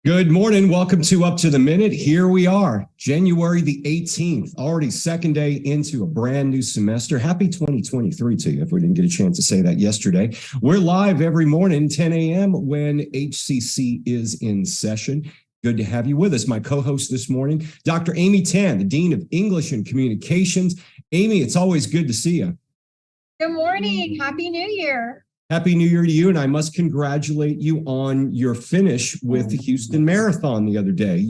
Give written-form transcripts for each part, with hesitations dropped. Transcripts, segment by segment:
Good morning. Welcome to Up to the Minute. Here we are, January the 18th, already second day into a brand new semester. Happy 2023 to you, if we didn't get a chance to say that yesterday. We're live every morning, 10 a.m. when HCC is in session. Good to have you with us. My co-host this morning, Dr. Amy Tan, the Dean of English and Communications. Amy, it's always good to see you. Good morning. Happy New Year. Happy New Year to you, and I must congratulate you on your finish with the Houston Marathon the other day.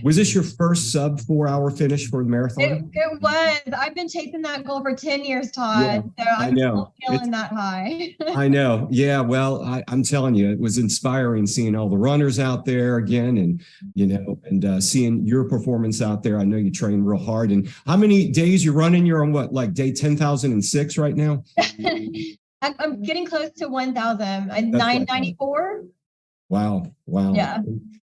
Was this your first sub 4-hour finish for the marathon? It was. I've been chasing that goal for 10 years, Todd. Yeah, so I'm still feeling that high. I know. Yeah, well, I'm telling you, it was inspiring seeing all the runners out there again and seeing your performance out there. I know you train real hard. And how many days you're running? You're on what, like day 10,006 right now? I'm getting close to 1,000. 994. Wow. Yeah.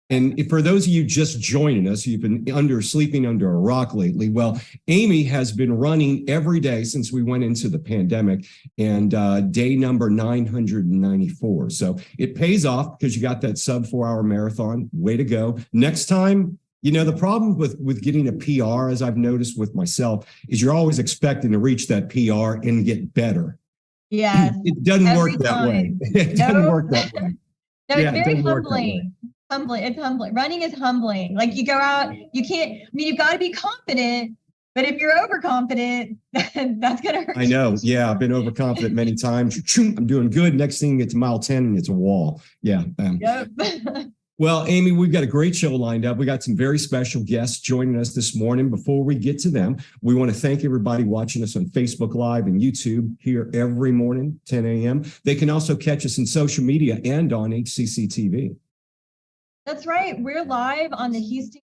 And for those of you just joining us, you've been sleeping under a rock lately. Well, Amy has been running every day since we went into the pandemic, and day number 994. So it pays off because you got that sub 4-hour marathon. Way to go. Next time, the problem with getting a PR, as I've noticed with myself, is you're always expecting to reach that PR and get better. Yeah. It doesn't work that way. It doesn't work that way. No, it's very humbling. It's humbling. Running is humbling. Like you go out, you've got to be confident, but if you're overconfident, then that's going to hurt. I know. Yeah. I've been overconfident many times. I'm doing good. Next thing, it's mile 10 and it's a wall. Yeah. Yep. Well, Amy, we've got a great show lined up. We got some very special guests joining us this morning. Before we get to them, we want to thank everybody watching us on Facebook Live and YouTube here every morning, 10 a.m. They can also catch us in social media and on HCCTV. That's right. We're live on the Houston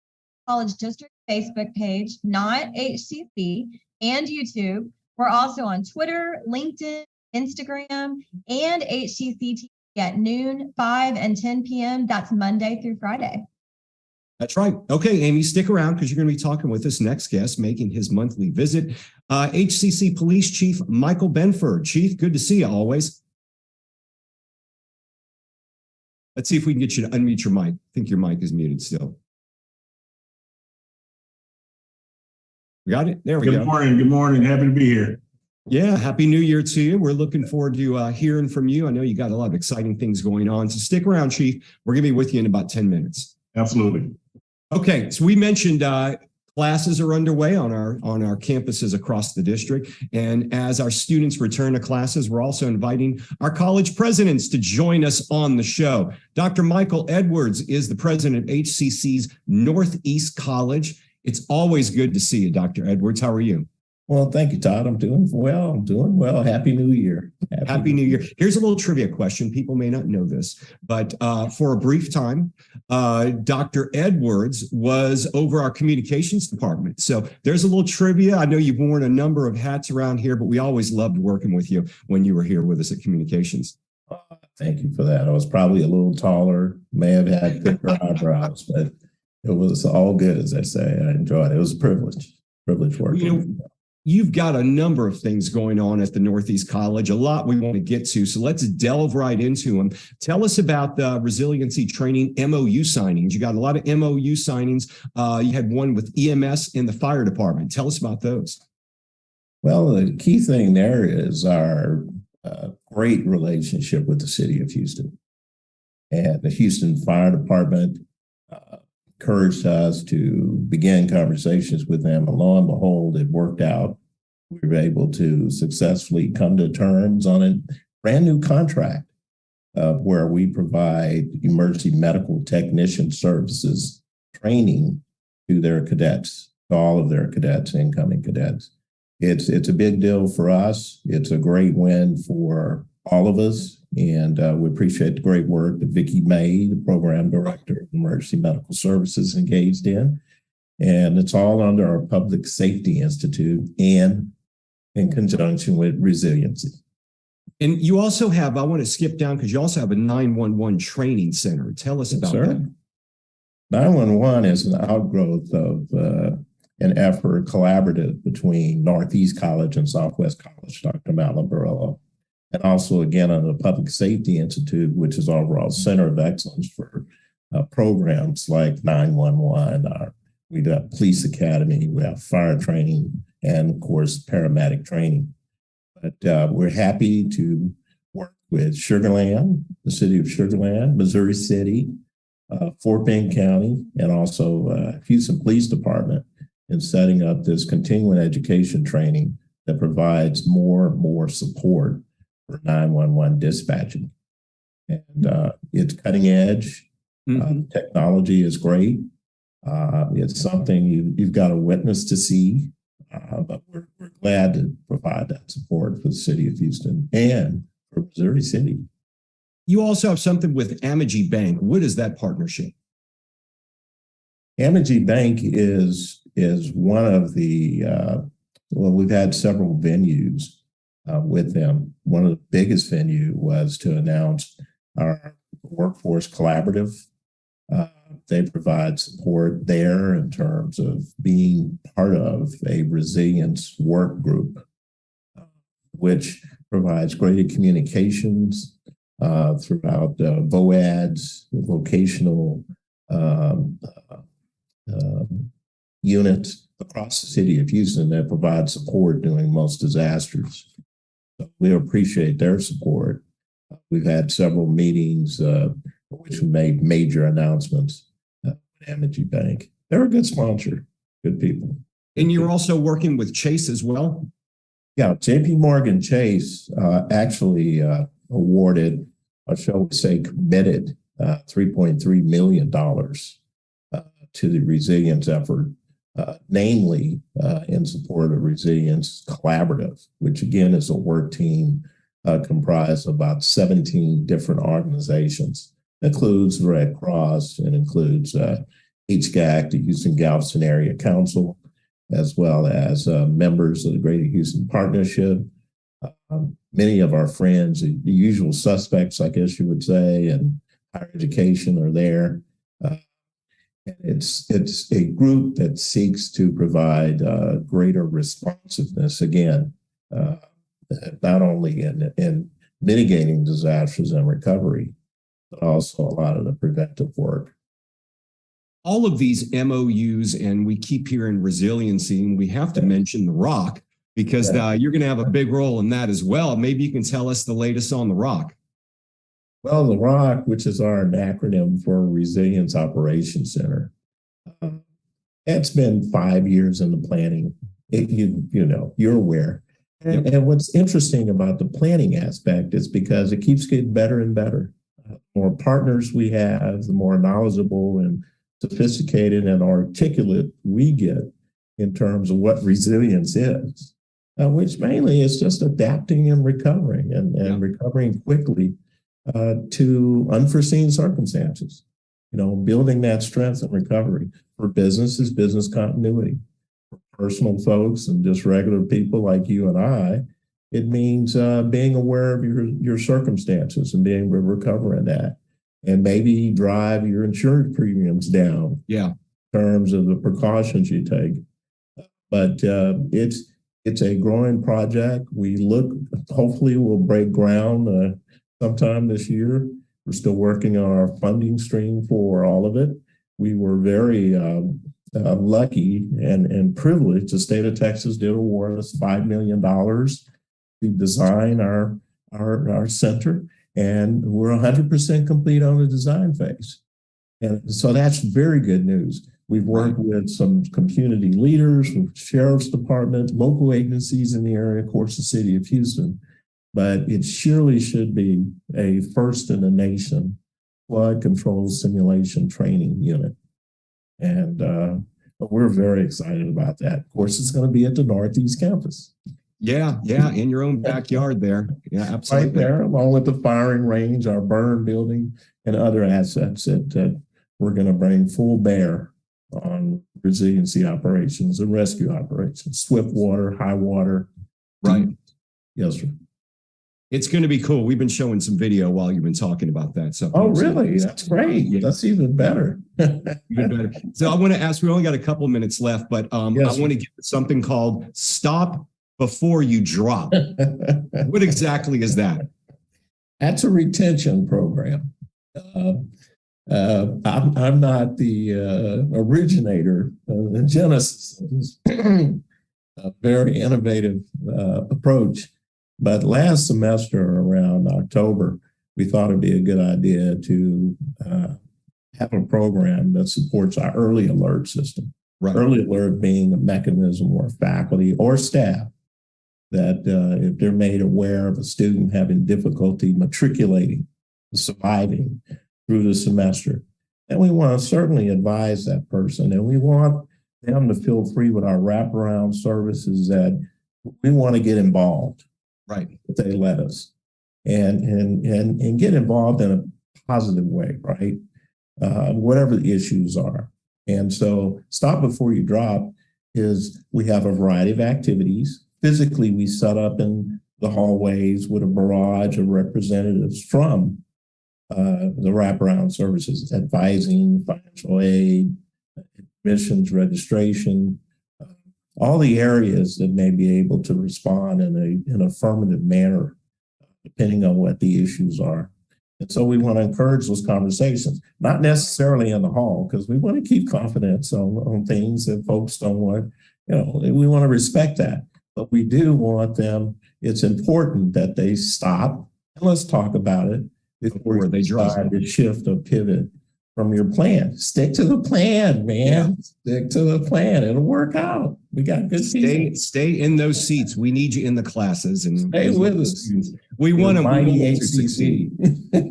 College District Facebook page, not HCC, and YouTube. We're also on Twitter, LinkedIn, Instagram, and HCCTV at noon, 5 and 10 p.m. That's Monday through Friday. That's right. Okay, Amy, stick around because you're going to be talking with this next guest making his monthly visit, HCC Police Chief Michael Benford. Chief, good to see you always. Let's see if we can get you to unmute your mic. I think your mic is muted still. We got it? There we go. Good morning. Good morning. Happy to be here. Yeah, Happy New Year to you. We're looking forward to hearing from you. I know you got a lot of exciting things going on. So stick around, Chief. We're going to be with you in about 10 minutes. Absolutely. Okay, so we mentioned classes are underway on our campuses across the district. And as our students return to classes, we're also inviting our college presidents to join us on the show. Dr. Michael Edwards is the president of HCC's Northeast College. It's always good to see you, Dr. Edwards. How are you? Well, thank you, Todd. I'm doing well. Happy New Year. Happy New Year. Here's a little trivia question. People may not know this, but for a brief time, Dr. Edwards was over our communications department. So there's a little trivia. I know you've worn a number of hats around here, but we always loved working with you when you were here with us at communications. Thank you for that. I was probably a little taller, may have had thicker eyebrows, but it was all good, as I say. I enjoyed it. It was a privilege working. You've got a number of things going on at the Northeast College, a lot we want to get to. So let's delve right into them. Tell us about the resiliency training MOU signings. You got a lot of MOU signings. You had one with EMS and the fire department. Tell us about those. Well, the key thing there is our great relationship with the city of Houston. And the Houston Fire Department encouraged us to begin conversations with them. And lo and behold, it worked out. We were able to successfully come to terms on a brand new contract where we provide emergency medical technician services training to their cadets, to all of their cadets, incoming cadets. It's a big deal for us. It's a great win for all of us. And we appreciate the great work that Vicki May, the program director of Emergency Medical Services, engaged in. And it's all under our Public Safety Institute and in conjunction with resiliency. And you also have, I want to skip down because you also have a 911 training center. Tell us about that. 911 is an outgrowth of an effort collaborative between Northeast College and Southwest College, Dr. Malabarello. And also, again, on the Public Safety Institute, which is overall center of excellence for programs like 911. We got police academy, we have fire training, and of course paramedic training. But we're happy to work with Sugar Land, the city of Sugar Land, Missouri City, Fort Bend County, and also Houston Police Department in setting up this continuing education training that provides more support for 911 dispatching. And it's cutting edge. Technology is great. It's something you've got to witness to see, but we're glad to provide that support for the city of Houston and for Missouri City. You also have something with Amity Bank. What is that partnership? Amity Bank is one of the, well, we've had several venues with them. One of the biggest venue was to announce our workforce collaborative. They provide support there in terms of being part of a resilience work group, which provides greater communications throughout VOADs, vocational units across the city of Houston that provide support during most disasters. So we appreciate their support. We've had several meetings which made major announcements with Amity Bank. They're a good sponsor, good people. And you're also working with Chase as well? Yeah, JP Morgan Chase actually awarded, or shall we say, committed $3.3 million to the resilience effort, namely in support of Resilience Collaborative, which again is a work team comprised of about 17 different organizations. It includes the Red Cross and includes HCAC, the Houston Galveston Area Council, as well as members of the Greater Houston Partnership. Many of our friends, the usual suspects, I guess you would say, and higher education are there. It's a group that seeks to provide greater responsiveness, again, not only in mitigating disasters and recovery, but also a lot of the preventive work. All of these MOUs, and we keep hearing resiliency, and we have to mention the ROC because you're going to have a big role in that as well. Maybe you can tell us the latest on the ROC. Well, the ROC, which is our acronym for Resilience Operations Center, it's been 5 years in the planning. You're aware. And what's interesting about the planning aspect is because it keeps getting better and better. The more partners we have, the more knowledgeable and sophisticated and articulate we get in terms of what resilience is, which mainly is just adapting and recovering and recovering quickly to unforeseen circumstances. Building that strength and recovery. For business is business continuity. For personal folks and just regular people like you and I, it means being aware of your circumstances and being able to recover in that. And maybe drive your insurance premiums down. Yeah. In terms of the precautions you take. But it's a growing project. Hopefully we'll break ground sometime this year. We're still working on our funding stream for all of it. We were very lucky and privileged. The state of Texas did award us $5 million to design our center, and we're 100% complete on the design phase. And so that's very good news. We've worked with some community leaders, with sheriff's department, local agencies in the area, of course, the city of Houston. But it surely should be a first in the nation flood control simulation training unit. And we're very excited about that. Of course, it's going to be at the Northeast campus. Yeah, in your own backyard there. Yeah, absolutely. Right there, along with the firing range, our burn building, and other assets that we're going to bring full bear on resiliency operations and rescue operations, swift water, high water. Right. Yes, sir. It's going to be cool. We've been showing some video while you've been talking about that. So, oh, really? That's great. Yeah. That's even better. Even better. So I want to ask, we only got a couple of minutes left, but yes, I want to give something called Stop Before You Drop. What exactly is that? That's a retention program. I'm not the originator of the genesis of this very innovative approach. But last semester, around October, we thought it'd be a good idea to have a program that supports our early alert system. Right. Early alert being a mechanism where faculty or staff that if they're made aware of a student having difficulty matriculating, surviving through the semester, and we want to certainly advise that person, and we want them to feel free with our wraparound services that we want to get involved. Right. If they let us and get involved in a positive way, right? Whatever the issues are. And so Stop Before You Drop is we have a variety of activities. Physically, we set up in the hallways with a barrage of representatives from the wraparound services, advising, financial aid, admissions, registration, all the areas that may be able to respond in an affirmative manner, depending on what the issues are. And so we want to encourage those conversations, not necessarily in the hall, because we want to keep confidence on things that folks don't want, we want to respect that. But we do want them, it's important that they stop and let's talk about it before they decide to shift or pivot from your plan. Stick to the plan, man. Yeah. Stick to the plan. It'll work out. We got good people. Stay in those seats. We need you in the classes and stay with us. We want them to succeed.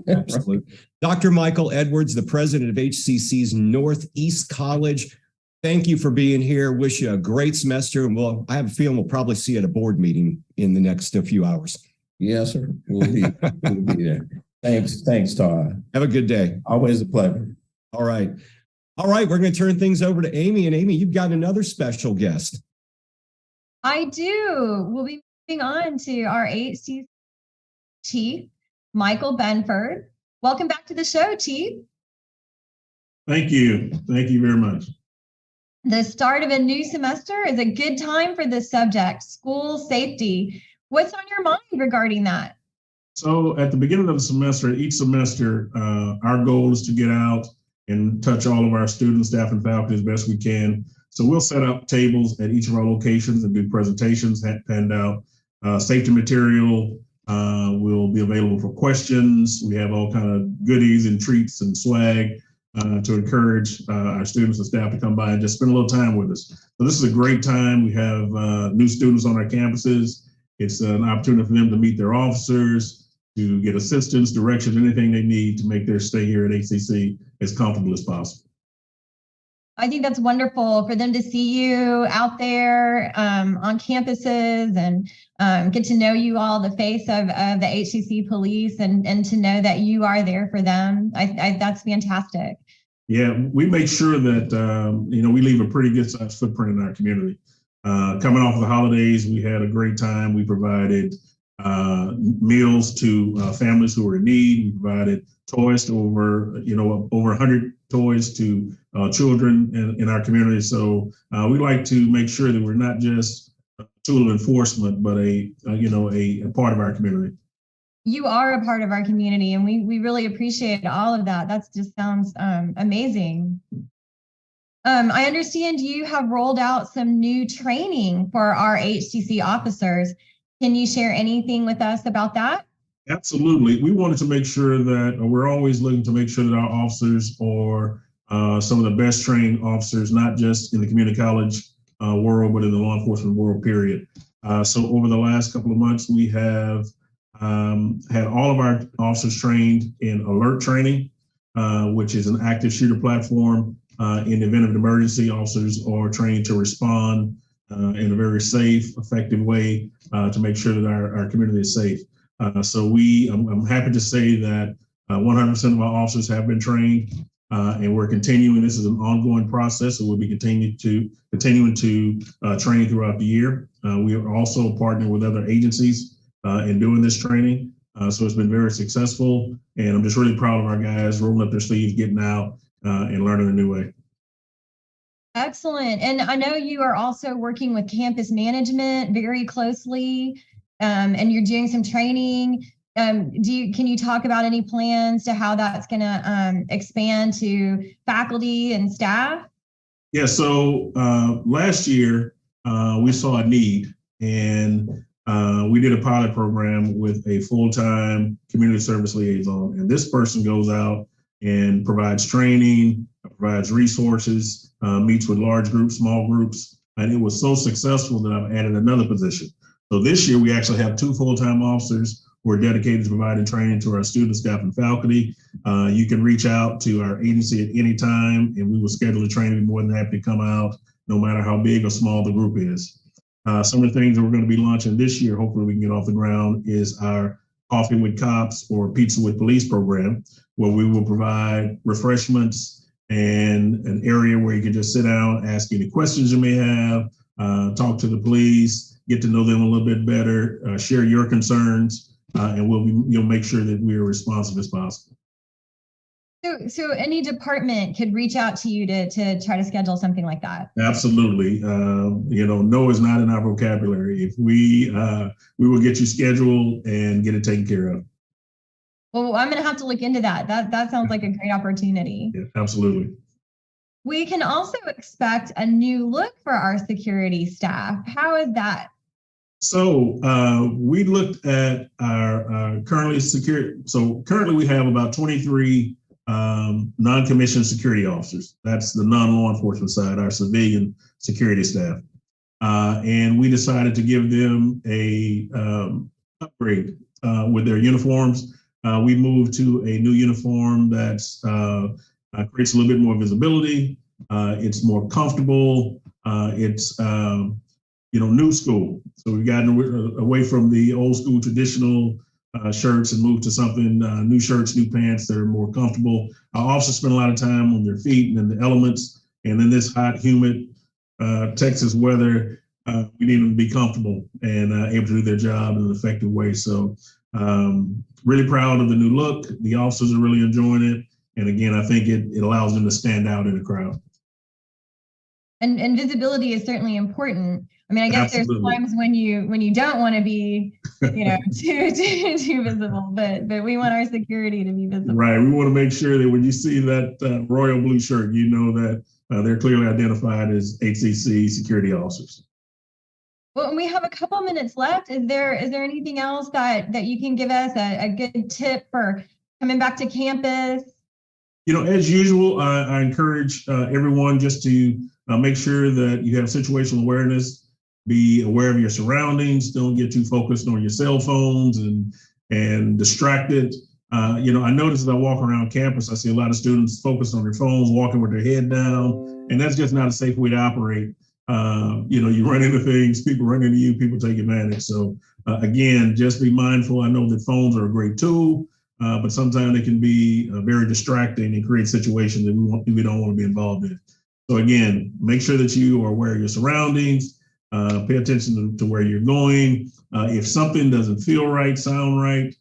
Absolutely. Dr. Michael Edwards, the president of HCC's Northeast College. Thank you for being here. Wish you a great semester. And I have a feeling we'll probably see you at a board meeting in the next few hours. Yes, sir. We'll be there. Thanks, Todd. Have a good day. Always a pleasure. All right. We're going to turn things over to Amy. And Amy, you've got another special guest. I do. We'll be moving on to our HCC Chief, Michael Benford. Welcome back to the show, Chief. Thank you. Thank you very much. The start of a new semester is a good time for this subject, school safety. What's on your mind regarding that? So at the beginning of the semester, each semester, our goal is to get out and touch all of our students, staff, and faculty as best we can. So we'll set up tables at each of our locations and do presentations, hand out safety material. Will be available for questions. We have all kind of goodies and treats and swag to encourage our students and staff to come by and just spend a little time with us. So this is a great time. We have new students on our campuses. It's an opportunity for them to meet their officers, to get assistance, direction, anything they need to make their stay here at HCC as comfortable as possible. I think that's wonderful for them to see you out there on campuses and get to know you all, the face of the HCC police, and to know that you are there for them. That's fantastic. Yeah, we make sure that, we leave a pretty good sized footprint in our community. Coming off of the holidays, we had a great time. We provided meals to families who were in need. We provided toys to over 100 toys to children in our community. So we like to make sure that we're not just a tool of enforcement, but a part of our community. You are a part of our community, and we really appreciate all of that. That just sounds amazing. I understand you have rolled out some new training for our HCC officers. Can you share anything with us about that? Absolutely. We wanted to make sure that we're always looking to make sure that our officers are some of the best trained officers, not just in the community college world, but in the law enforcement world, period. So over the last couple of months, we have had all of our officers trained in alert training, which is an active shooter platform. In the event of an emergency, officers are trained to respond in a very safe, effective way to make sure that our community is safe. So I'm happy to say that 100% of our officers have been trained, and we're continuing. This is an ongoing process, so we'll be continuing to train throughout the year. We are also partnering with other agencies in doing this training. So it's been very successful, and I'm just really proud of our guys rolling up their sleeves, getting out, and learning a new way. Excellent. And I know you are also working with campus management very closely, and you're doing some training. Can you talk about any plans to how that's going to expand to faculty and staff? Yeah, so last year we saw a need, and we did a pilot program with a full-time community service liaison. And this person goes out and provides training, provides resources, meets with large groups, small groups. And it was so successful that I've added another position. So this year we actually have 2 full-time officers who are dedicated to providing training to our student, staff, and faculty. You can reach out to our agency at any time, and we will schedule a training. We're more than happy to come out, no matter how big or small the group is. Some of the things that we're going to be launching this year, hopefully we can get off the ground, is our Coffee with Cops or Pizza with Police program, where we will provide refreshments and an area where you can just sit down, ask any questions you may have, talk to the police, get to know them a little bit better, share your concerns, and you'll make sure that we are responsive as possible. So any department could reach out to you to try to schedule something like that? Absolutely. No is not in our vocabulary. If we will get you scheduled and get it taken care of. Well, I'm going to have to look into that. That sounds like a great opportunity. Yeah, absolutely. We can also expect a new look for our security staff. How is that? So we looked at our currently security. So currently we have about 23 non-commissioned security officers. That's the non-law enforcement side, our civilian security staff. And we decided to give them a upgrade with their uniforms. We moved to a new uniform that creates a little bit more visibility. It's more comfortable. It's new school. So we've gotten away from the old school traditional shirts and moved to something, new shirts, new pants that are more comfortable. Our officers spend a lot of time on their feet and in the elements. And in this hot, humid Texas weather, we need them to be comfortable and able to do their job in an effective way. So really proud of the new look. The officers are really enjoying it. And again, I think it allows them to stand out in the crowd. And visibility is certainly important. I mean, I guess Absolutely. There's times when you don't want to be, too visible, but we want our security to be visible. Right. We want to make sure that when you see that royal blue shirt, you know that they're clearly identified as HCC security officers. Well, and we have a couple minutes left. Is there anything else that you can give us a good tip for coming back to campus? As usual, I encourage everyone just to make sure that you have situational awareness, be aware of your surroundings, don't get too focused on your cell phones and distracted. I notice as I walk around campus, I see a lot of students focused on their phones, walking with their head down, and that's just not a safe way to operate. You run into things, people run into you, people take advantage. So again, just be mindful. I know that phones are a great tool, but sometimes they can be very distracting and create situations that we don't want to be involved in. So again, make sure that you are aware of your surroundings, pay attention to where you're going. If something doesn't feel right, sound right,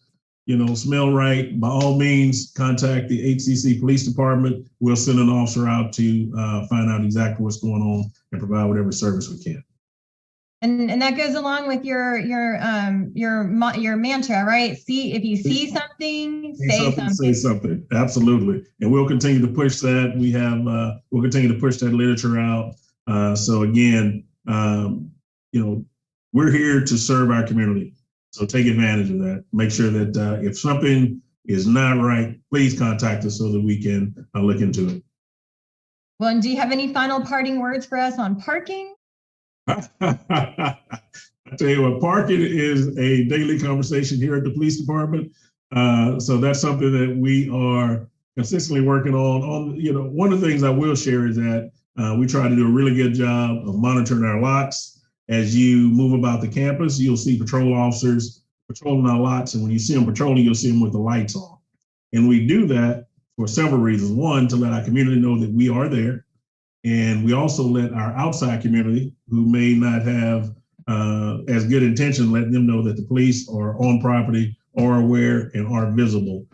smell right, by all means, contact the HCC Police Department. We'll send an officer out to find out exactly what's going on and provide whatever service we can. And that goes along with your mantra, right? If you see something, say something. Say something. Absolutely. And we'll continue to push that. We'll continue to push that literature out. So again, we're here to serve our community. So take advantage of that. Make sure that if something is not right, please contact us so that we can look into it. Well, and do you have any final parting words for us on parking? I tell you what, parking is a daily conversation here at the police department. So that's something that we are consistently working on. One of the things I will share is that we try to do a really good job of monitoring our lots. As you move about the campus, you'll see patrol officers patrolling our lots. And when you see them patrolling, you'll see them with the lights on. And we do that for several reasons. One, to let our community know that we are there. And we also let our outside community, who may not have as good intention, letting them know that the police are on property, are aware, and are visible.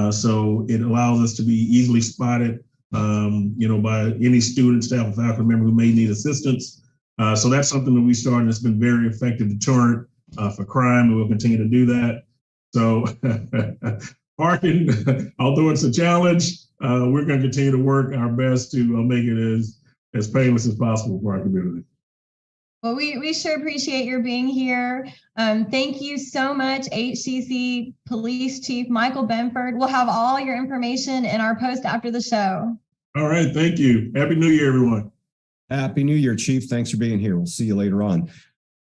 So it allows us to be easily spotted, by any student, staff, or faculty member who may need assistance. So that's something that we started that's been very effective deterrent for crime, and we'll continue to do that. So parking, although it's a challenge, we're going to continue to work our best to make it as painless as possible for our community. Well, we sure appreciate your being here. Thank you so much, HCC Police Chief Michael Benford. We'll have all your information in our post after the show. All right. Thank you. Happy New Year, everyone. Happy New Year, Chief. Thanks for being here. We'll see you later on.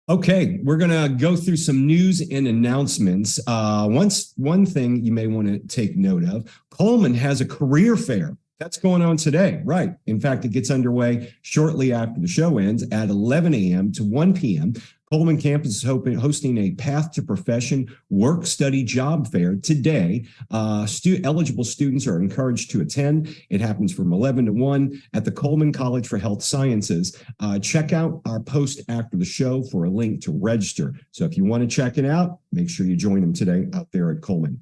Okay, we're going to go through some news and announcements. One thing you may want to take note of, Coleman has a career fair. That's going on today, right? In fact, it gets underway shortly after the show ends at 11 a.m. to 1 p.m. Coleman campus is hosting a Path to Profession work study job fair today. Eligible students are encouraged to attend. It happens from 11 to 1 at the Coleman College for Health Sciences. Check out our post after the show for a link to register. So if you want to check it out, make sure you join them today out there at Coleman.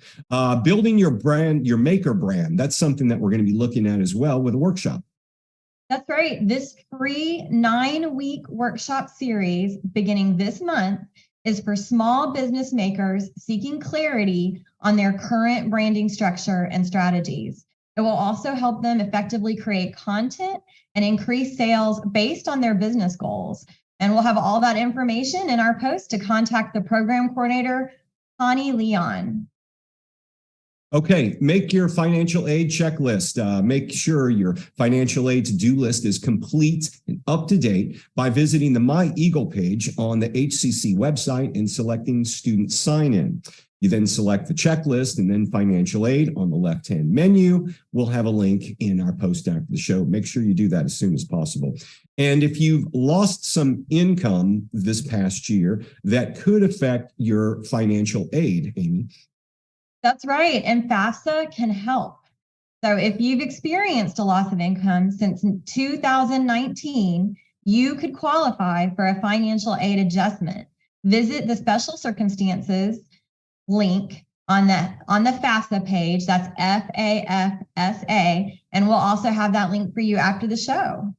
Building your brand, your maker brand. That's something that we're going to be looking at as well with a workshop. That's right. This free 9-week workshop series beginning this month is for small business makers seeking clarity on their current branding structure and strategies. It will also help them effectively create content and increase sales based on their business goals. And we'll have all that information in our post to contact the program coordinator, Connie Leon. Okay, make your financial aid checklist. Make sure your financial aid to-do list is complete and up to date by visiting the My Eagle page on the HCC website and selecting Student Sign-In. You then select the checklist and then financial aid on the left-hand menu. We'll have a link in our post after the show. Make sure you do that as soon as possible. And if you've lost some income this past year, that could affect your financial aid, Amy. That's right. And FAFSA can help. So if you've experienced a loss of income since 2019, you could qualify for a financial aid adjustment. Visit the special circumstances link on the FAFSA page. That's FAFSA. And we'll also have that link for you after the show.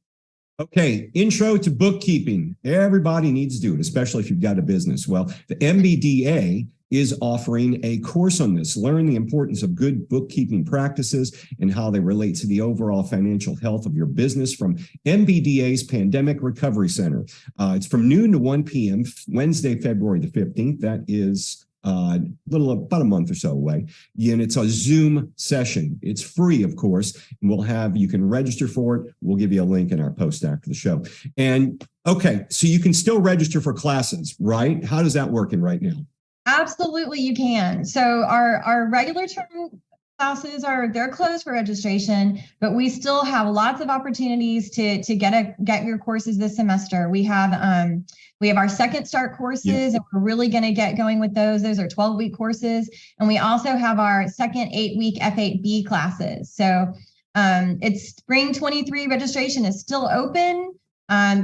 Okay, intro to bookkeeping. Everybody needs to do it, especially if you've got a business. Well, the MBDA is offering a course on this. Learn the importance of good bookkeeping practices and how they relate to the overall financial health of your business from MBDA's Pandemic Recovery Center. It's from noon to 1 p.m. Wednesday, February the 15th. That is about a month or so away. And it's a Zoom session. It's free, of course. And you can register for it. We'll give you a link in our post after the show. And okay, so you can still register for classes, right? How does that work right now? Absolutely, you can. So our regular term classes they're closed for registration, but we still have lots of opportunities to get your courses this semester. We have our Second Start courses, and we're really going to get going with those. Those are 12-week courses, and we also have our second 8-week F8B classes. So it's spring 23 registration is still open.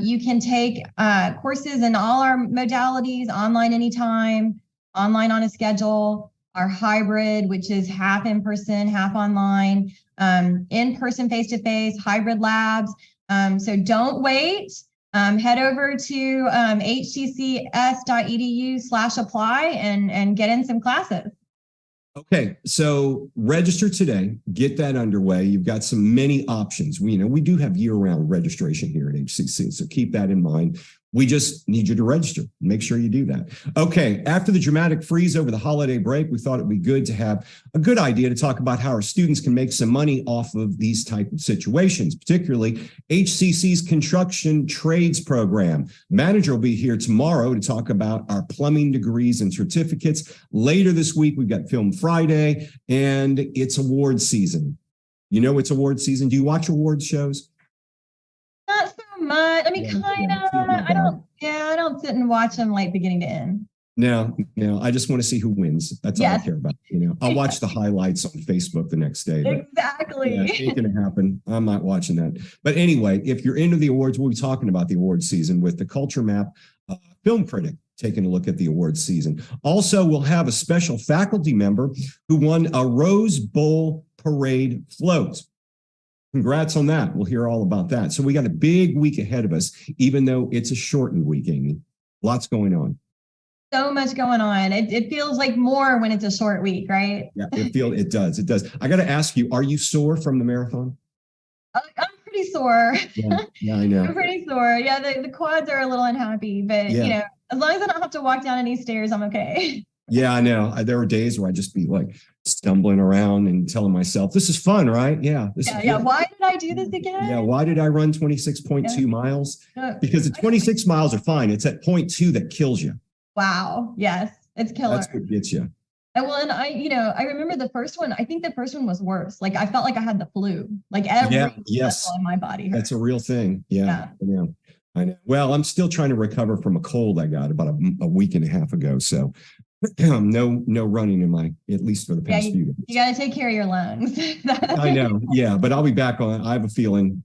You can take courses in all our modalities, online anytime, online on a schedule, our hybrid, which is half in person, half online, in person, face-to-face, hybrid labs. So don't wait. Head over to hccs.edu/apply and get in some classes. Okay, so register today, get that underway. You've got many options. We do have year-round registration here at HCC, so keep that in mind. We just need you to register. Make sure you do that. Okay, after the dramatic freeze over the holiday break, we thought it'd be good to have a good idea to talk about how our students can make some money off of these type of situations, particularly HCC's construction trades program. Manager will be here tomorrow to talk about our plumbing degrees and certificates. Later this week, we've got Film Friday, and it's awards season. You know it's awards season. Do you watch awards shows? Not so much. I mean, kind of. I don't sit and watch them like beginning to end. No, I just want to see who wins. That's all I care about. I'll watch the highlights on Facebook the next day. Exactly. Yeah, it ain't going to happen. I'm not watching that. But anyway, if you're into the awards, we'll be talking about the awards season with the Culture Map film critic taking a look at the awards season. Also, we'll have a special faculty member who won a Rose Bowl parade float. Congrats on that. We'll hear all about that. So we got a big week ahead of us, even though it's a shortened week, Amy. Lots going on. So much going on. It feels like more when it's a short week, right? Yeah, it does. It does. I got to ask you, are you sore from the marathon? I'm pretty sore. Yeah, I know. I'm pretty sore. Yeah, the quads are a little unhappy, but Yeah. you know, as long as I don't have to walk down any stairs, I'm okay. Yeah, I know. There were days where I'd just be like stumbling around and telling myself, this is fun, right? Yeah. Yeah. Why did I do this again? Yeah. Why did I run 26.2 miles? Because the 26 miles are fine. It's at 0.2 that kills you. Wow. Yes. It's killer. That's what gets you. And well, and I remember the first one. I think the first one was worse. Like I felt like I had the flu. Like every muscle in my body hurt. That's a real thing. Yeah. I know. Well, I'm still trying to recover from a cold I got about a week and a half ago. So no running in at least for the past few days. You got to take care of your lungs. I know. Yeah. But I'll be back on. I have a feeling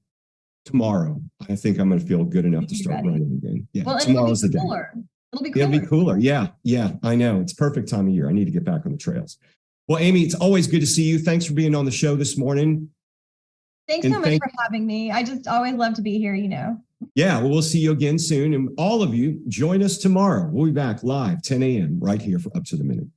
tomorrow, I think I'm going to feel good enough to start running again. Yeah. Well, tomorrow's the day. It'll be cooler. It'll be cooler. Yeah. Yeah. I know. It's perfect time of year. I need to get back on the trails. Well, Amy, it's always good to see you. Thanks for being on the show this morning. Thanks so much for having me. I just always love to be here, you know. Yeah, well, we'll see you again soon. And all of you, join us tomorrow. We'll be back live 10 a.m. right here for Up to the Minute.